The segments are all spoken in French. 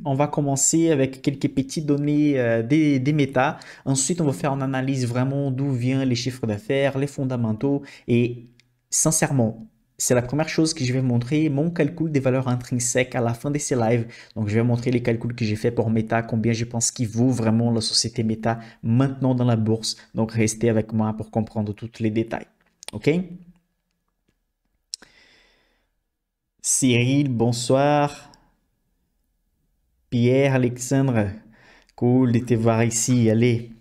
On va commencer avec quelques petites données des méta. Ensuite, on va faire une analyse vraiment d'où viennent les chiffres d'affaires, les fondamentaux. Et sincèrement, c'est la première chose que je vais montrer, mon calcul des valeurs intrinsèques à la fin de ces lives. Donc, je vais montrer les calculs que j'ai fait pour Meta, combien je pense qu'il vaut vraiment la société Meta maintenant dans la bourse. Donc, restez avec moi pour comprendre tous les détails. OK? Cyril, bonsoir. Pierre, Alexandre, cool de te voir ici. Allez.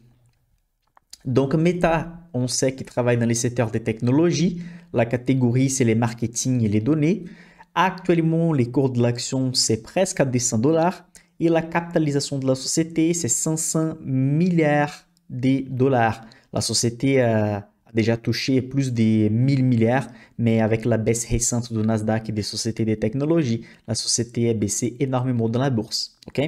Donc, Meta, on sait qu'il travaille dans les secteurs des technologies. La catégorie, c'est les marketing et les données. Actuellement, les cours de l'action, c'est presque à 200 dollars. Et la capitalisation de la société, c'est 500 milliards de dollars. La société a déjà touché plus de 1000 milliards, mais avec la baisse récente du Nasdaq et des sociétés de technologie, la société a baissé énormément dans la bourse. OK?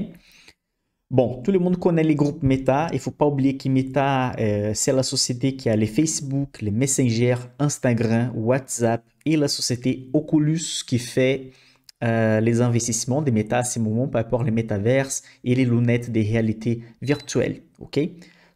Bon, tout le monde connaît les groupes Meta. Il ne faut pas oublier que Meta, c'est la société qui a les Facebook, les Messenger, Instagram, WhatsApp et la société Oculus qui fait les investissements des Meta à ce moment par rapport les métaverses et les lunettes de réalité virtuelle. OK?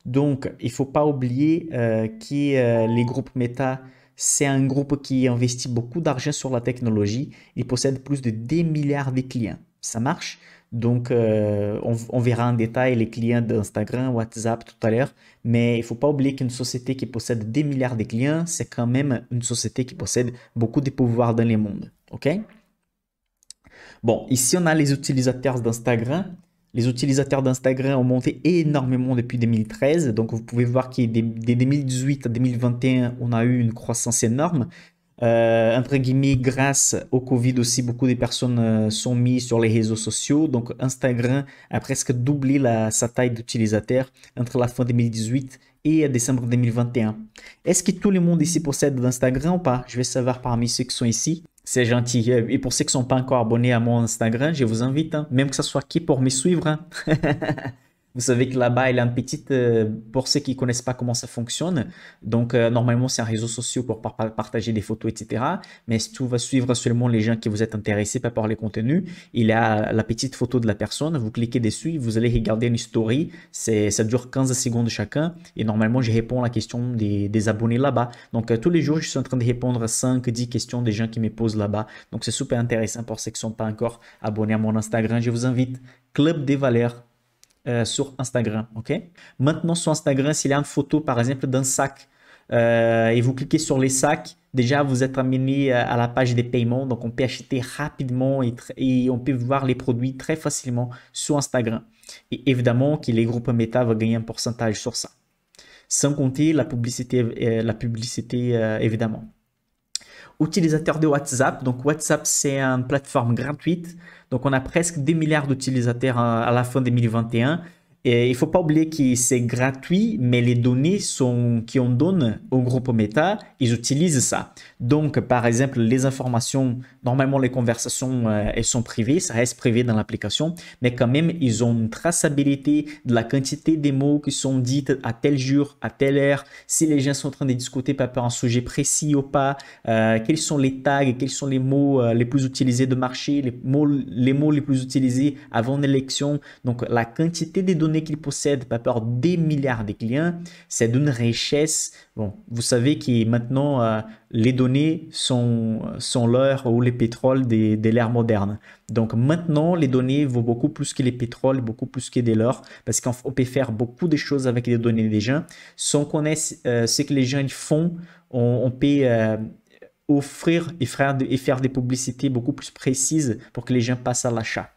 Donc, il ne faut pas oublier que les groupes Meta, c'est un groupe qui investit beaucoup d'argent sur la technologie. Il possède plus de 10 milliards de clients. Ça marche? Donc, on verra en détail les clients d'Instagram, WhatsApp tout à l'heure. Mais il ne faut pas oublier qu'une société qui possède des milliards de clients, c'est quand même une société qui possède beaucoup de pouvoir dans le monde. OK? Bon, ici, on a les utilisateurs d'Instagram. Les utilisateurs d'Instagram ont monté énormément depuis 2013. Donc, vous pouvez voir que dès 2018 à 2021, on a eu une croissance énorme. Entre guillemets, grâce au Covid aussi, beaucoup de personnes sont mises sur les réseaux sociaux. Donc, Instagram a presque doublé sa taille d'utilisateurs entre la fin 2018 et décembre 2021. Est-ce que tout le monde ici possède d'Instagram ou pas? Je vais savoir parmi ceux qui sont ici. C'est gentil. Et pour ceux qui ne sont pas encore abonnés à mon Instagram, je vous invite, hein, même que ce soit qui pour me suivre. Hein. Vous savez que là-bas, il a une petite, pour ceux qui ne connaissent pas comment ça fonctionne. Donc, normalement, c'est un réseau social pour partager des photos, etc. Mais si tu vas suivre seulement les gens qui vous êtes intéressés par les contenus, il a la petite photo de la personne. Vous cliquez dessus, vous allez regarder une story. Ça dure 15 secondes chacun. Et normalement, je réponds à la question des abonnés là-bas. Donc, tous les jours, je suis en train de répondre à 5-10 questions des gens qui me posent là-bas. Donc, c'est super intéressant pour ceux qui ne sont pas encore abonnés à mon Instagram. Je vous invite. Club des valeurs sur Instagram. Ok. Maintenant, sur Instagram, s'il y a une photo, par exemple, d'un sac, et vous cliquez sur les sacs, déjà, vous êtes amené à la page des paiements. Donc, on peut acheter rapidement et on peut voir les produits très facilement sur Instagram. Et évidemment, que les groupes Meta vont gagner un pourcentage sur ça. Sans compter la publicité évidemment. Utilisateurs de WhatsApp. Donc, WhatsApp, c'est une plateforme gratuite. Donc, on a presque 2 milliards d'utilisateurs à la fin 2021. Et il ne faut pas oublier que c'est gratuit, mais les données qu'on donne au groupe Meta, ils utilisent ça. Donc, par exemple, les informations, normalement, les conversations, elles sont privées, ça reste privé dans l'application, mais quand même, ils ont une traçabilité de la quantité des mots qui sont dites à tel jour, à telle heure, si les gens sont en train de discuter par rapport à un sujet précis ou pas, quels sont les tags, quels sont les mots les plus utilisés de marché, les mots les plus utilisés avant l'élection. Donc, la quantité des données qu'ils possèdent par rapport des milliards de clients, c'est d'une richesse. Bon, vous savez que maintenant, les données sont l'or ou le pétrole de l'ère moderne. Donc maintenant, les données vaut beaucoup plus que les pétroles, beaucoup plus que de l'or, parce qu'on peut faire beaucoup de choses avec les données des gens. Si on connaît ce que les gens font, on peut offrir et faire des publicités beaucoup plus précises pour que les gens passent à l'achat.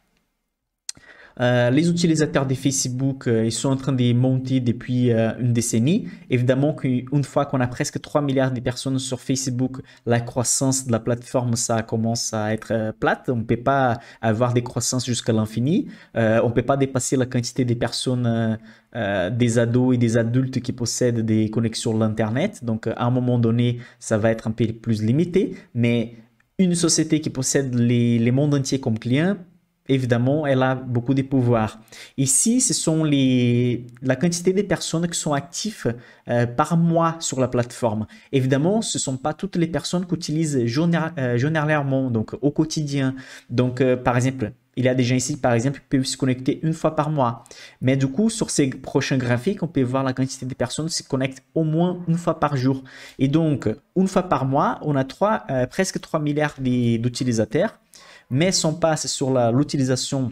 Les utilisateurs de Facebook, ils sont en train de monter depuis une décennie. Évidemment qu'une fois qu'on a presque 3 milliards de personnes sur Facebook, la croissance de la plateforme, ça commence à être plate. On ne peut pas avoir des croissances jusqu'à l'infini. On ne peut pas dépasser la quantité des personnes, des ados et des adultes qui possèdent des connexions à l'Internet. Donc, à un moment donné, ça va être un peu plus limité. Mais une société qui possède les mondes entiers comme clients, évidemment, elle a beaucoup de pouvoir. Ici, ce sont la quantité de personnes qui sont actives par mois sur la plateforme. Évidemment, ce ne sont pas toutes les personnes qui utilisent journalièrement, donc au quotidien. Donc, par exemple, il y a des gens ici, par exemple, qui peuvent se connecter une fois par mois. Mais du coup, sur ces prochains graphiques, on peut voir la quantité de personnes qui se connectent au moins une fois par jour. Et donc, une fois par mois, on a presque 3 milliards d'utilisateurs. Mais si on passe sur l'utilisation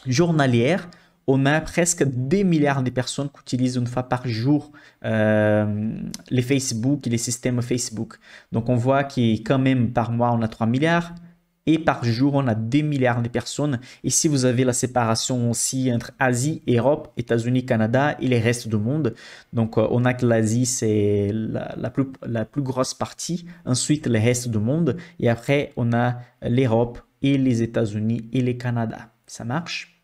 journalière, on a presque 2 milliards de personnes qui utilisent une fois par jour les Facebook et les systèmes Facebook. Donc on voit que quand même par mois, on a 3 milliards. Et par jour, on a 2 milliards de personnes. Ici, vous avez la séparation aussi entre Asie, Europe, États-Unis, Canada et les restes du monde. Donc, on a que l'Asie, c'est la plus grosse partie. Ensuite, les restes du monde. Et après, on a l'Europe et les États-Unis et le Canada. Ça marche?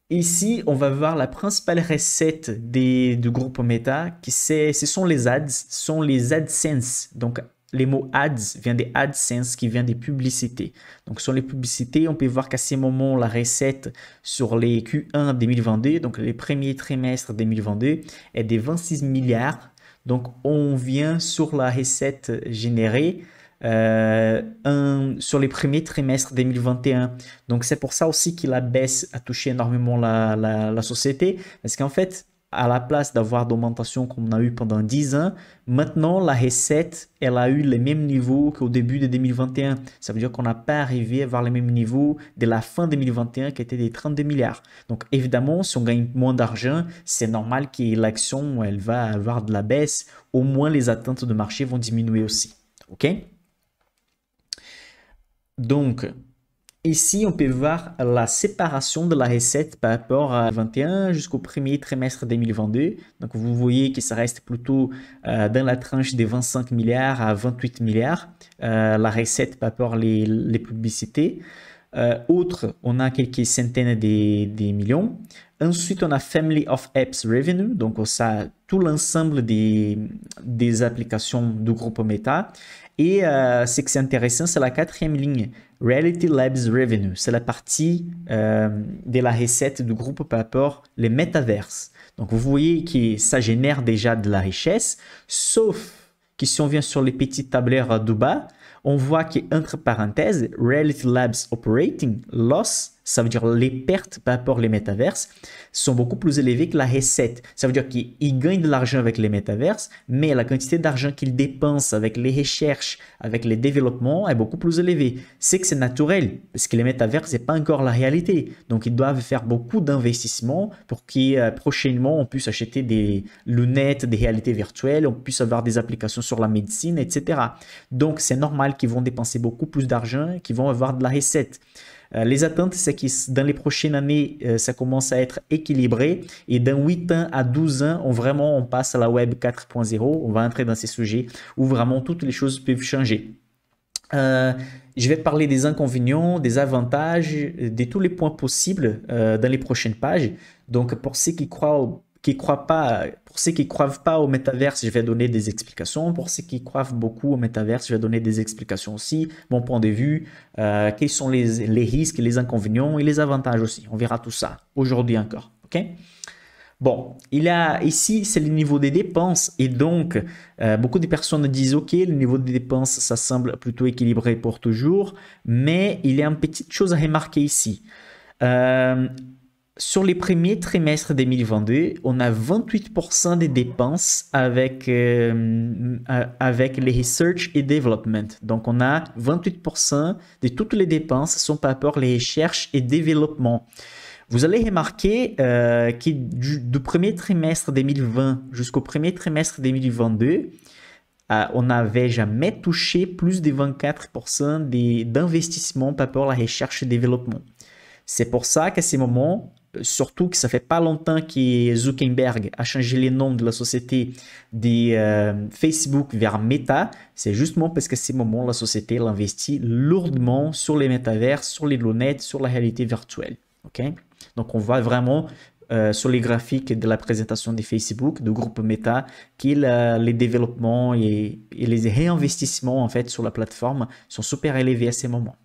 Ici, on va voir la principale recette du groupe Meta, ce sont les ads, ce sont les AdSense. Donc, les mots ads viennent des AdSense qui viennent des publicités. Donc, sur les publicités, on peut voir qu'à ce moment, la recette sur les Q1 2022, donc les premiers trimestres 2022, est de 26 milliards. Donc, on vient sur la recette générée sur les premiers trimestres 2021. Donc, c'est pour ça aussi que la baisse a touché énormément la société. Parce qu'en fait, à la place d'avoir d'augmentation qu'on a eu pendant 10 ans, maintenant, la recette, elle a eu les mêmes niveaux qu'au début de 2021. Ça veut dire qu'on n'a pas arrivé à avoir les mêmes niveaux de la fin 2021 qui était des 32 milliards. Donc, évidemment, si on gagne moins d'argent, c'est normal que l'action, elle va avoir de la baisse. Au moins, les attentes de marché vont diminuer aussi. OK? Donc, ici, on peut voir la séparation de la recette par rapport à 2021 jusqu'au premier trimestre 2022. Donc, vous voyez que ça reste plutôt dans la tranche des 25 milliards à 28 milliards, la recette par rapport les publicités. Autre, on a quelques centaines de millions. Ensuite, on a Family of Apps Revenue, donc ça, tout l'ensemble des applications du groupe Meta. Et ce qui est intéressant, c'est la quatrième ligne, Reality Labs Revenue. C'est la partie de la recette du groupe par rapport les métaverses. Donc, vous voyez que ça génère déjà de la richesse, sauf que si on vient sur les petites tableurs du bas, on voit qu'entre parenthèses, Reality Labs Operating Loss, ça veut dire les pertes par rapport aux métaverses, sont beaucoup plus élevées que la recette. Ça veut dire qu'ils gagnent de l'argent avec les métaverses, mais la quantité d'argent qu'ils dépensent avec les recherches, avec les développements est beaucoup plus élevée. C'est que c'est naturel, parce que les métaverses, ce n'est pas encore la réalité. Donc, ils doivent faire beaucoup d'investissements pour que prochainement, on puisse acheter des lunettes, des réalités virtuelles, on puisse avoir des applications sur la médecine, etc. Donc, c'est normal qu'ils vont dépenser beaucoup plus d'argent, qu'ils vont avoir de la recette. Les attentes, c'est que dans les prochaines années, ça commence à être équilibré. Et dans 8 ans à 12 ans, on passe à la Web 4.0. On va entrer dans ces sujets où vraiment toutes les choses peuvent changer. Je vais parler des inconvénients, des avantages, de tous les points possibles dans les prochaines pages. Donc, pour ceux qui croient pas au métaverse, je vais donner des explications. Pour ceux qui croient beaucoup au métaverse, je vais donner des explications aussi, mon point de vue, quels sont les risques, les inconvénients et les avantages aussi. On verra tout ça aujourd'hui encore. OK? Bon, ici, c'est le niveau des dépenses et donc, beaucoup de personnes disent, OK, le niveau des dépenses, ça semble plutôt équilibré pour toujours, mais il y a une petite chose à remarquer ici. Sur les premiers trimestres 2022, on a 28% des dépenses avec les research et development. Donc, on a 28% de toutes les dépenses sont par rapport aux recherches et développement. Vous allez remarquer que du premier trimestre 2020 jusqu'au premier trimestre 2022, on n'avait jamais touché plus de 24% d'investissement par rapport à la recherche et développement. C'est pour ça qu'à ce moment, surtout que ça fait pas longtemps que Zuckerberg a changé le nom de la société de Facebook vers Meta, c'est justement parce qu'à ce moment, la société investit lourdement sur les métavers, sur les lunettes, sur la réalité virtuelle. Okay? Donc, on voit vraiment sur les graphiques de la présentation de Facebook, du groupe Meta, que les développements et les réinvestissements en fait sur la plateforme sont super élevés à ces moments.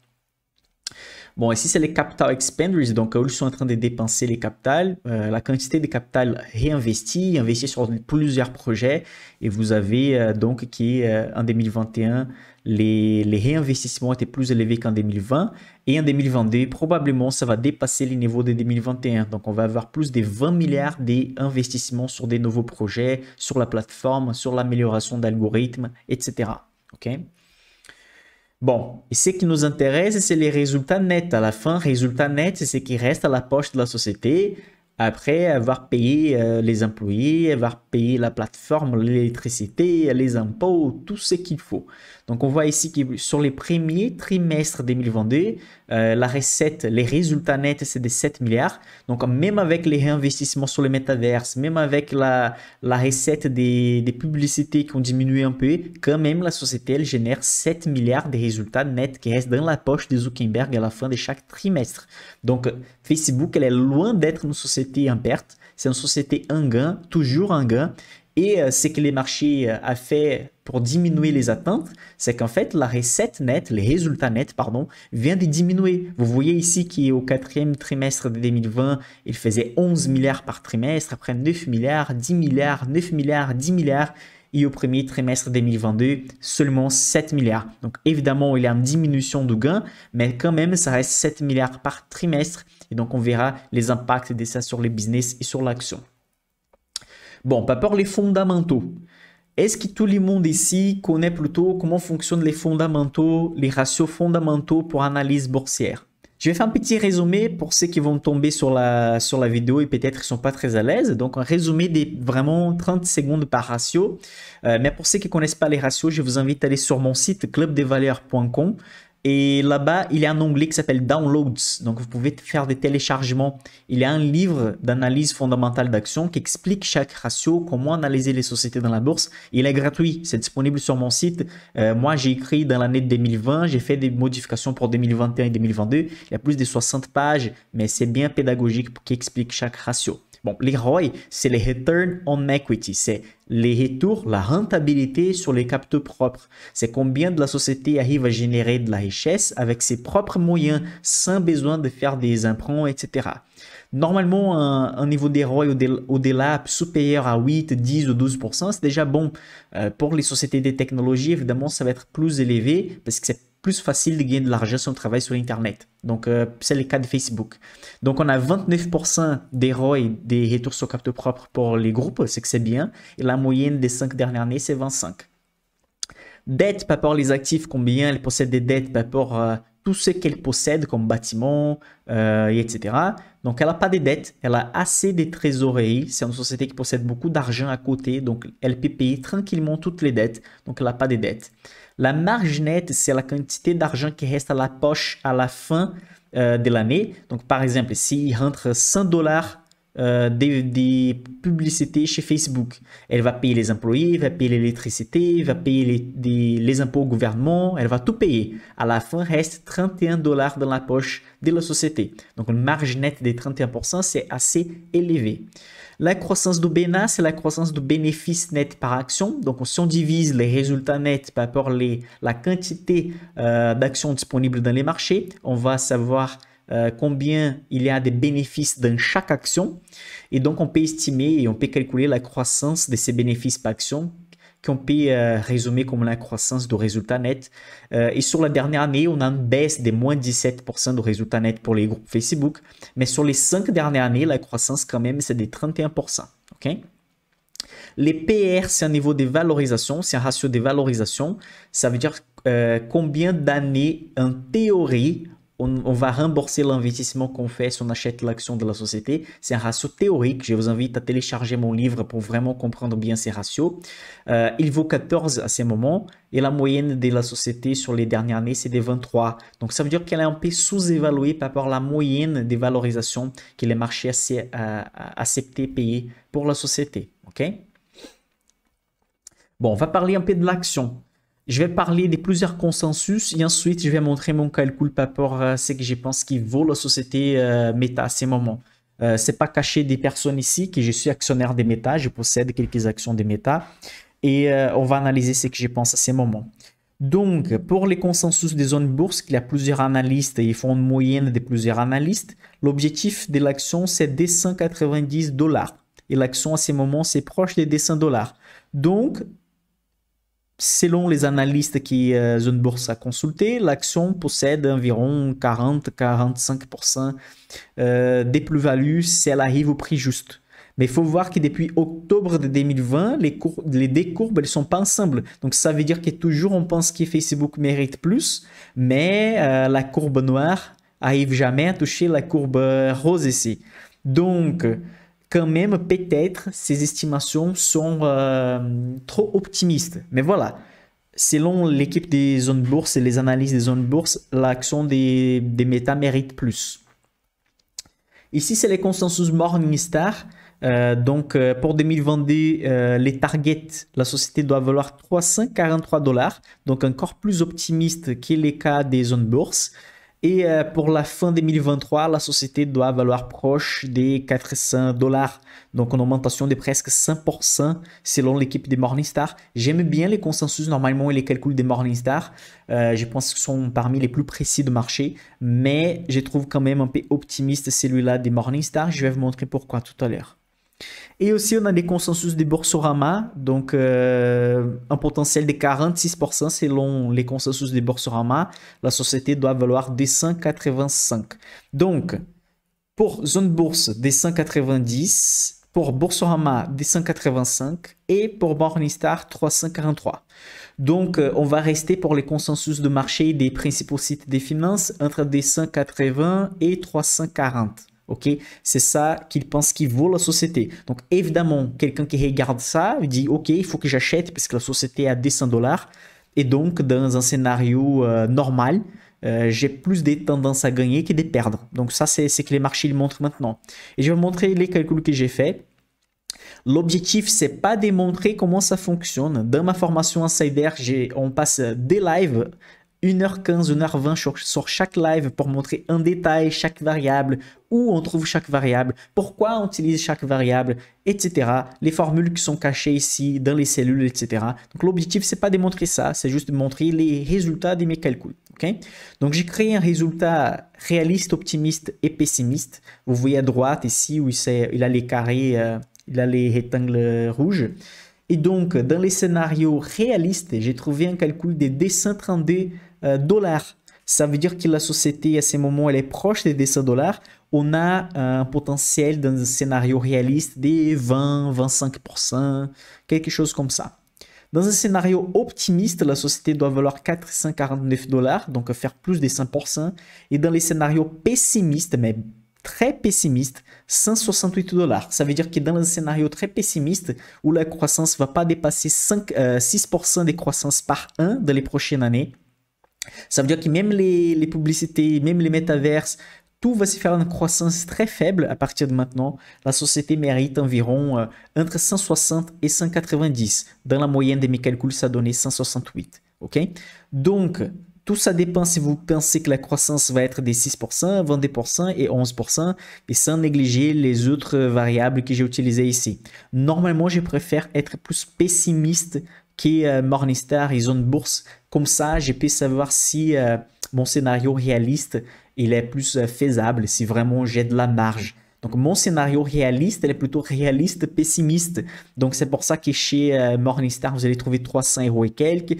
Bon, ici, c'est les capital expenditures, donc ils sont en train de dépenser les capitales, la quantité de capital réinvesti, investi sur plusieurs projets, et vous avez donc qui en 2021, les réinvestissements étaient plus élevés qu'en 2020, et en 2022, probablement, ça va dépasser les niveaux de 2021. Donc, on va avoir plus de 20 milliards d'investissements sur des nouveaux projets, sur la plateforme, sur l'amélioration d'algorithmes, etc. OK? Bon, et ce qui nous intéresse, c'est les résultats nets. À la fin, résultat net, c'est ce qui reste à la poche de la société après avoir payé les employés, avoir payé la plateforme, l'électricité, les impôts, tout ce qu'il faut. Donc, on voit ici que sur les premiers trimestres 2022, la recette, les résultats nets, c'est de 7 milliards. Donc, même avec les réinvestissements sur le métaverse, même avec la recette des publicités qui ont diminué un peu, quand même, la société, elle génère 7 milliards de résultats nets qui restent dans la poche de Zuckerberg à la fin de chaque trimestre. Donc, Facebook, elle est loin d'être une société en perte. C'est une société en gain, toujours en gain. Et ce que les marchés a fait pour diminuer les attentes, c'est qu'en fait, la recette nette, les résultats nets, pardon, vient de diminuer. Vous voyez ici qu'au quatrième trimestre de 2020, il faisait 11 milliards par trimestre, après 9 milliards, 10 milliards, 9 milliards, 10 milliards. Et au premier trimestre 2022, seulement 7 milliards. Donc évidemment, il y a une diminution de gain, mais quand même, ça reste 7 milliards par trimestre. Et donc, on verra les impacts de ça sur les business et sur l'action. Bon, par rapport les fondamentaux. Est-ce que tout le monde ici connaît plutôt comment fonctionnent les fondamentaux, les ratios fondamentaux pour analyse boursière? Je vais faire un petit résumé pour ceux qui vont tomber sur la vidéo et peut-être ne sont pas très à l'aise. Donc, un résumé de vraiment 30 secondes par ratio. Mais pour ceux qui ne connaissent pas les ratios, je vous invite à aller sur mon site clubdevaleurs.com. Et là-bas, il y a un onglet qui s'appelle Downloads. Donc, vous pouvez faire des téléchargements. Il y a un livre d'analyse fondamentale d'action qui explique chaque ratio, comment analyser les sociétés dans la bourse. Il est gratuit. C'est disponible sur mon site. Moi, j'ai écrit dans l'année 2020. J'ai fait des modifications pour 2021 et 2022. Il y a plus de 60 pages, mais c'est bien pédagogique qui explique chaque ratio. Bon, les ROI, c'est les Return on Equity. C'est les retours, la rentabilité sur les capitaux propres. C'est combien de la société arrive à générer de la richesse avec ses propres moyens, sans besoin de faire des emprunts, etc. Normalement, un niveau des ROI au-delà supérieur à 8, 10 ou 12%, c'est déjà bon. Pour les sociétés de technologie, évidemment, ça va être plus élevé parce que c'est plus facile de gagner de l'argent si on travaille sur Internet. Donc, c'est le cas de Facebook. Donc, on a 29% des ROI, des retours sur capitaux propres pour les groupes, c'est que c'est bien. Et la moyenne des 5 dernières années, c'est 25. Dette par rapport aux actifs, combien elle possède des dettes par rapport à tout ce qu'elle possède comme bâtiment, etc. Donc, elle n'a pas de dettes, elle a assez de trésorerie. C'est une société qui possède beaucoup d'argent à côté, donc elle peut payer tranquillement toutes les dettes. Donc, elle n'a pas de dettes. La marge nette, c'est la quantité d'argent qui reste à la poche à la fin de l'année. Donc, par exemple, s'il rentre 100 dollars des publicités chez Facebook, elle va payer les employés, elle va payer l'électricité, elle va payer les impôts au gouvernement, elle va tout payer. À la fin, reste 31 dollars dans la poche de la société. Donc, une marge nette de 31%, c'est assez élevé. La croissance du BNA, c'est la croissance du bénéfice net par action. Donc, si on divise les résultats nets par rapport à la quantité d'actions disponibles dans les marchés, on va savoir combien il y a de bénéfices dans chaque action. Et donc, on peut estimer et on peut calculer la croissance de ces bénéfices par action qu'on peut résumer comme la croissance du résultat net. Et sur la dernière année, on a une baisse de moins 17% du résultat net pour les groupes Facebook. Mais sur les 5 dernières années, la croissance quand même, c'est de 31%. Okay? Les PR, c'est un niveau de valorisation, c'est un ratio de valorisation. Ça veut dire combien d'années, en théorie, on va rembourser l'investissement qu'on fait si on achète l'action de la société. C'est un ratio théorique. Je vous invite à télécharger mon livre pour vraiment comprendre bien ces ratios. Il vaut 14 à ce moment et la moyenne de la société sur les dernières années, c'est de 23. Donc, ça veut dire qu'elle est un peu sous-évaluée par rapport à la moyenne des valorisations que les marchés acceptent payer pour la société. Okay? Bon, on va parler un peu de l'action. Je vais parler de plusieurs consensus et ensuite je vais montrer mon calcul par rapport à ce que je pense qui vaut la société Meta à ce moment. C'est pas caché des personnes ici que je suis actionnaire de Meta, je possède quelques actions de Meta et on va analyser ce que je pense à ce moment. Donc, pour les consensus des zones bourse, il y a plusieurs analystes et ils font une moyenne de plusieurs analystes. L'objectif de l'action, c'est des 190 dollars. Et l'action, à ce moment, c'est proche des 100 dollars. Donc, selon les analystes qui Zone Bourse a consulté, l'action possède environ 40-45% des plus-values si elle arrive au prix juste. Mais il faut voir que depuis octobre de 2020, les deux courbes ne sont pas ensemble. Donc ça veut dire que toujours on pense que Facebook mérite plus, mais la courbe noire arrive jamais à toucher la courbe rose ici. Donc quand même, peut-être ces estimations sont trop optimistes. Mais voilà, selon l'équipe des zones bourse et les analyses des zones bourse, l'action des Meta mérite plus. Ici, c'est les consensus Morningstar. Pour 2022, les targets, la société doit valoir 343 dollars, donc encore plus optimiste que les cas des zones bourse. Et pour la fin 2023, la société doit valoir proche des 400 dollars, donc une augmentation de presque 100% selon l'équipe des Morningstar. J'aime bien les consensus normalement et les calculs des Morningstar. Je pense qu'ils sont parmi les plus précis du marché, mais je trouve quand même un peu optimiste celui-là des Morningstar. Je vais vous montrer pourquoi tout à l'heure. Et aussi, on a des consensus des Boursorama, donc un potentiel de 46% selon les consensus des Boursorama. La société doit valoir des 185. Donc, pour Zone Bourse, des 190, pour Boursorama, des 185 et pour Morningstar, 343. Donc, on va rester pour les consensus de marché des principaux sites des finances entre des 180 et 340. Ok, c'est ça qu'il pense qu'il vaut la société. Donc, évidemment, quelqu'un qui regarde ça, il dit, ok, il faut que j'achète parce que la société est à 200 dollars. Et donc, dans un scénario normal, j'ai plus de tendances à gagner que de perdre. Donc, ça, c'est ce que les marchés montrent maintenant. Et je vais vous montrer les calculs que j'ai faits. L'objectif, c'est pas de montrer comment ça fonctionne. Dans ma formation Insider, on passe des lives 1h15, 1h20 sur chaque live pour montrer en détail chaque variable, où on trouve chaque variable, pourquoi on utilise chaque variable, etc. Les formules qui sont cachées ici dans les cellules, etc. Donc l'objectif, c'est pas de montrer ça, c'est juste de montrer les résultats de mes calculs. Okay? Donc j'ai créé un résultat réaliste, optimiste et pessimiste. Vous voyez à droite ici où il a les carrés, il a les rectangles rouges. Et donc, dans les scénarios réalistes, j'ai trouvé un calcul de 232 dollars. Ça veut dire que la société, à ce moment, elle est proche des 200 dollars. On a un potentiel dans un scénario réaliste de 20-25%, quelque chose comme ça. Dans un scénario optimiste, la société doit valoir 449 dollars, donc faire plus de 100%. Et dans les scénarios pessimistes, mais très pessimiste, 168 dollars. Ça veut dire que dans un scénario très pessimiste, où la croissance ne va pas dépasser 6% de croissance par an dans les prochaines années, ça veut dire que même les publicités, même les métaverses, tout va se faire en croissance très faible à partir de maintenant. La société mérite environ entre 160 et 190. Dans la moyenne de mes calculs, ça donnait 168. Okay? Donc, tout ça dépend si vous pensez que la croissance va être des 6%, 22% et 11%, et sans négliger les autres variables que j'ai utilisées ici. Normalement, je préfère être plus pessimiste que Morningstar et Zone Bourse. Comme ça, je peux savoir si mon scénario réaliste il est plus faisable, si vraiment j'ai de la marge. Donc, mon scénario réaliste, il est plutôt réaliste pessimiste. Donc, c'est pour ça que chez Morningstar, vous allez trouver 300 € et quelques.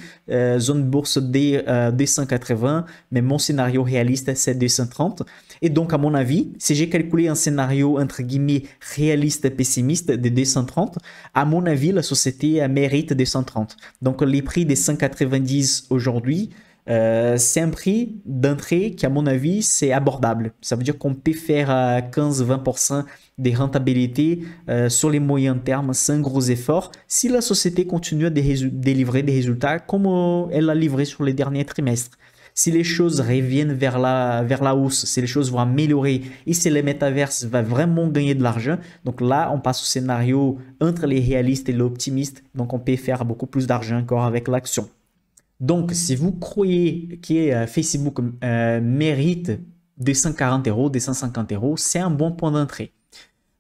Zone bourse des 280, mais mon scénario réaliste, c'est 230. Et donc, à mon avis, si j'ai calculé un scénario, entre guillemets, réaliste et pessimiste de 230, à mon avis, la société mérite 230. Donc, les prix des 190 aujourd'hui, c'est un prix d'entrée qui, à mon avis, c'est abordable. Ça veut dire qu'on peut faire 15-20% des rentabilités sur les moyens termes sans gros efforts si la société continue à délivrer des résultats comme elle a livré sur les derniers trimestres. Si les choses reviennent vers la hausse, si les choses vont améliorer et si les métaverses va vraiment gagner de l'argent, donc là, on passe au scénario entre les réalistes et l'optimiste. Donc, on peut faire beaucoup plus d'argent encore avec l'action. Donc, si vous croyez que Facebook mérite des 140 €, des 150 €, c'est un bon point d'entrée.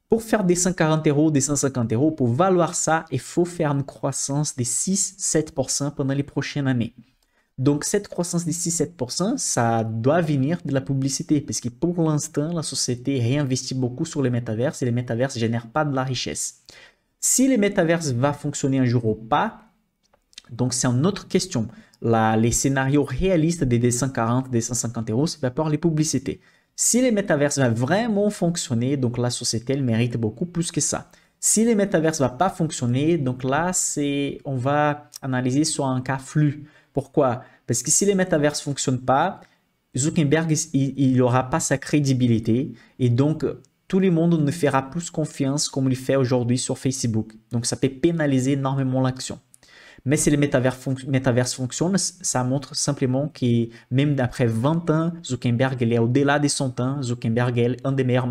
Pour faire des 140 €, des 150 €, pour valoir ça, il faut faire une croissance de 6-7% pendant les prochaines années. Donc, cette croissance de 6-7%, ça doit venir de la publicité, parce que pour l'instant, la société réinvestit beaucoup sur les métaverses et les métaverses ne génèrent pas de la richesse. Si les métaverses vont fonctionner un jour ou pas, donc c'est une autre question. Les scénarios réalistes des 240, des 150 euros, c'est par les publicités. Si les métaverses vont vraiment fonctionner, donc la société, elle mérite beaucoup plus que ça. Si les métaverses ne vont pas fonctionner, donc là, on va analyser sur un cas flux. Pourquoi? Parce que si les métaverses ne fonctionnent pas, Zuckerberg, il n'aura pas sa crédibilité et donc tout le monde ne fera plus confiance comme il fait aujourd'hui sur Facebook. Donc ça peut pénaliser énormément l'action. Mais si les métaverses fonctionnent, ça montre simplement que même d'après 20 ans, Zuckerberg il est au-delà de son temps. Zuckerberg est un des meilleurs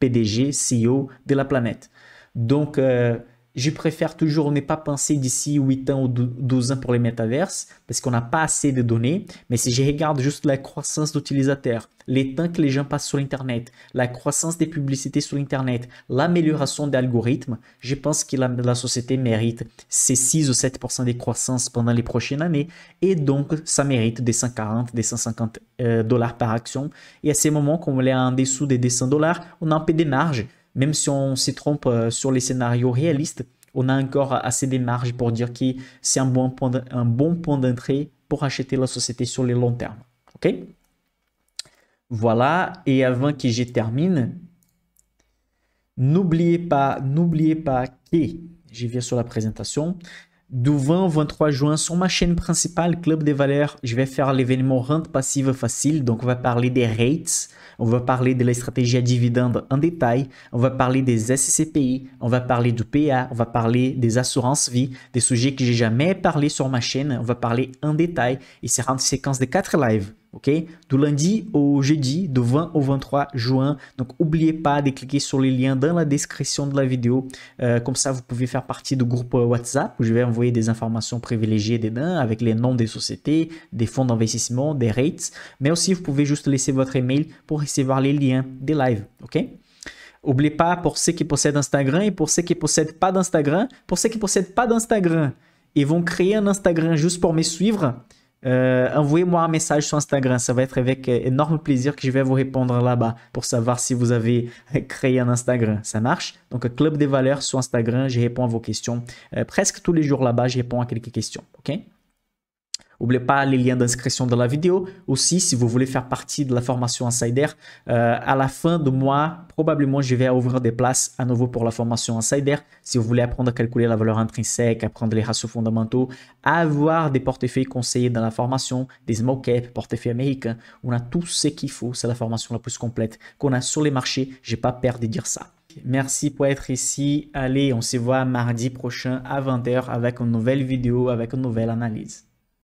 PDG, CEO de la planète. Donc, je préfère toujours ne pas penser d'ici 8 ans ou 12 ans pour les métaverses parce qu'on n'a pas assez de données. Mais si je regarde juste la croissance d'utilisateurs, les temps que les gens passent sur Internet, la croissance des publicités sur Internet, l'amélioration des algorithmes, je pense que la société mérite ces 6 ou 7% de croissance pendant les prochaines années et donc ça mérite des 140, des 150 dollars par action. Et à ces moments, comme on est en dessous des 200 dollars, on a un peu de marge. Même si on se trompe sur les scénarios réalistes, on a encore assez de marge pour dire que c'est un bon point d'entrée pour acheter la société sur le long terme. OK? Voilà. Et avant que je termine, n'oubliez pas que, je viens sur la présentation, du 20 au 23 juin, sur ma chaîne principale, Club des Valeurs, je vais faire l'événement Rente Passive Facile. Donc, on va parler des rates, on va parler de la stratégie à dividende en détail, on va parler des SCPI, on va parler du PA, on va parler des assurances vie, des sujets que j'ai jamais parlé sur ma chaîne. On va parler en détail et c'est une séquence de 4 lives. OK? Du lundi au jeudi, du 20 au 23 juin. Donc, n'oubliez pas de cliquer sur les liens dans la description de la vidéo. Comme ça, vous pouvez faire partie du groupe WhatsApp où je vais envoyer des informations privilégiées dedans avec les noms des sociétés, des fonds d'investissement, des rates. Mais aussi, vous pouvez juste laisser votre email pour recevoir les liens des lives. OK? N'oubliez pas, pour ceux qui possèdent Instagram et pour ceux qui ne possèdent pas d'Instagram, ils vont créer un Instagram juste pour me suivre. Envoyez-moi un message sur Instagram, ça va être avec énorme plaisir que je vais vous répondre là-bas pour savoir si vous avez créé un Instagram. Ça marche? Donc, Club des Valeurs sur Instagram, je réponds à vos questions. Presque tous les jours là-bas, je réponds à quelques questions. OK? N'oubliez pas les liens d'inscription dans la vidéo. Aussi, si vous voulez faire partie de la formation Insider, à la fin de mois, probablement, je vais ouvrir des places à nouveau pour la formation Insider. Si vous voulez apprendre à calculer la valeur intrinsèque, apprendre les ratios fondamentaux, avoir des portefeuilles conseillés dans la formation, des small cap, portefeuilles américains, on a tout ce qu'il faut. C'est la formation la plus complète qu'on a sur les marchés. Je n'ai pas peur de dire ça. Merci pour être ici. Allez, on se voit mardi prochain à 20 h avec une nouvelle vidéo, avec une nouvelle analyse.